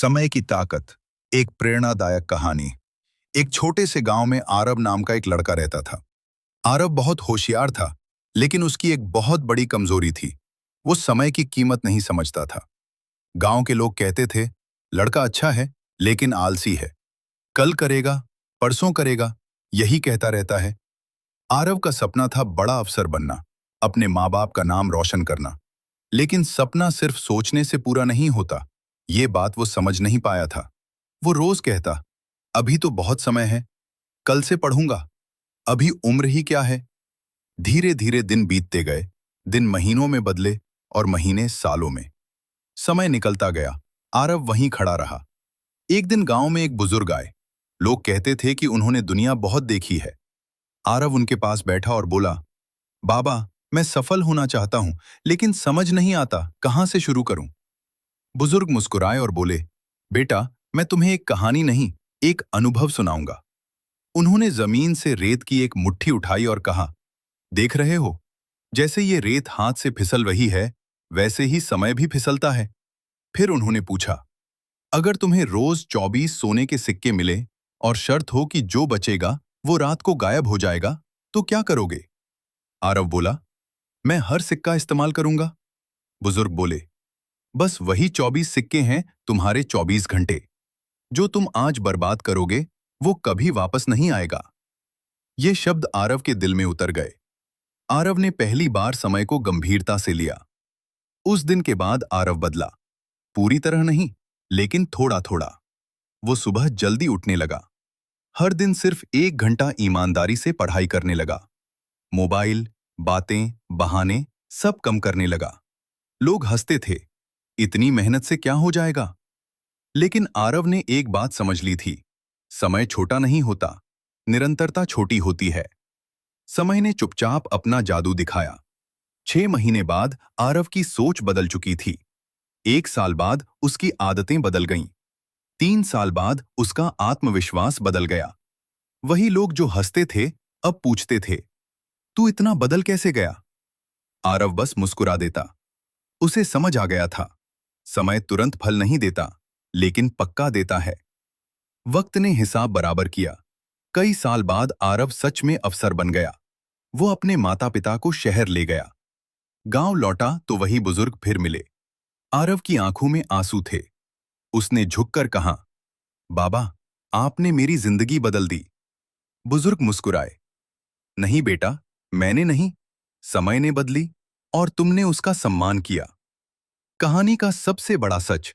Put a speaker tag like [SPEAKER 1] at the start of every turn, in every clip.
[SPEAKER 1] समय की ताकत। एक प्रेरणादायक कहानी। एक छोटे से गांव में आरव नाम का एक लड़का रहता था। आरव बहुत होशियार था, लेकिन उसकी एक बहुत बड़ी कमजोरी थी। वो समय की कीमत नहीं समझता था। गांव के लोग कहते थे, लड़का अच्छा है लेकिन आलसी है। कल करेगा, परसों करेगा, यही कहता रहता है। आरव का सपना था बड़ा अफसर बनना, अपने माँ बाप का नाम रोशन करना। लेकिन सपना सिर्फ सोचने से पूरा नहीं होता, ये बात वो समझ नहीं पाया था। वो रोज कहता, अभी तो बहुत समय है, कल से पढ़ूंगा, अभी उम्र ही क्या है। धीरे धीरे दिन बीतते गए, दिन महीनों में बदले और महीने सालों में। समय निकलता गया, आरव वहीं खड़ा रहा। एक दिन गांव में एक बुजुर्ग आए। लोग कहते थे कि उन्होंने दुनिया बहुत देखी है। आरव उनके पास बैठा और बोला, बाबा, मैं सफल होना चाहता हूं, लेकिन समझ नहीं आता कहां से शुरू करूं। बुजुर्ग मुस्कुराए और बोले, बेटा, मैं तुम्हें एक कहानी नहीं, एक अनुभव सुनाऊंगा। उन्होंने जमीन से रेत की एक मुट्ठी उठाई और कहा, देख रहे हो, जैसे ये रेत हाथ से फिसल रही है, वैसे ही समय भी फिसलता है। फिर उन्होंने पूछा, अगर तुम्हें रोज 24 सोने के सिक्के मिले और शर्त हो कि जो बचेगा वो रात को गायब हो जाएगा, तो क्या करोगे? आरव बोला, मैं हर सिक्का इस्तेमाल करूंगा। बुजुर्ग बोले, बस वही 24 सिक्के हैं तुम्हारे 24 घंटे। जो तुम आज बर्बाद करोगे, वो कभी वापस नहीं आएगा। ये शब्द आरव के दिल में उतर गए। आरव ने पहली बार समय को गंभीरता से लिया। उस दिन के बाद आरव बदला। पूरी तरह नहीं, लेकिन थोड़ा थोड़ा। वो सुबह जल्दी उठने लगा। हर दिन सिर्फ 1 घंटा ईमानदारी से पढ़ाई करने लगा। मोबाइल, बातें, बहाने सब कम करने लगा। लोग हंसते थे, इतनी मेहनत से क्या हो जाएगा? लेकिन आरव ने एक बात समझ ली थी, समय छोटा नहीं होता, निरंतरता छोटी होती है। समय ने चुपचाप अपना जादू दिखाया। 6 महीने बाद आरव की सोच बदल चुकी थी। 1 साल बाद उसकी आदतें बदल गईं। 3 साल बाद उसका आत्मविश्वास बदल गया। वही लोग जो हंसते थे, अब पूछते थे, तू इतना बदल कैसे गया? आरव बस मुस्कुरा देता। उसे समझ आ गया था, समय तुरंत फल नहीं देता, लेकिन पक्का देता है। वक्त ने हिसाब बराबर किया। कई साल बाद आरव सच में अफसर बन गया। वो अपने माता पिता को शहर ले गया। गांव लौटा तो वही बुजुर्ग फिर मिले। आरव की आंखों में आंसू थे। उसने झुककर कहा, बाबा, आपने मेरी जिंदगी बदल दी। बुजुर्ग मुस्कुराए, नहीं बेटा, मैंने नहीं, समय ने बदली और तुमने उसका सम्मान किया। कहानी का सबसे बड़ा सच,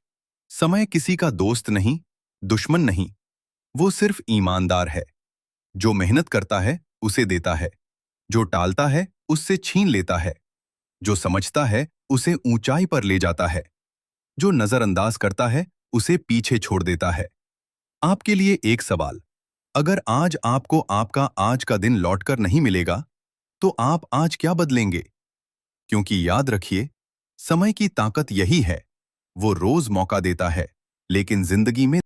[SPEAKER 1] समय किसी का दोस्त नहीं, दुश्मन नहीं, वो सिर्फ ईमानदार है। जो मेहनत करता है उसे देता है, जो टालता है उससे छीन लेता है, जो समझता है उसे ऊंचाई पर ले जाता है, जो नजरअंदाज करता है उसे पीछे छोड़ देता है। आपके लिए एक सवाल, अगर आज आपको आपका आज का दिन लौटकर नहीं मिलेगा, तो आप आज क्या बदलेंगे? क्योंकि याद रखिए, समय की ताकत यही है, वो रोज मौका देता है, लेकिन जिंदगी में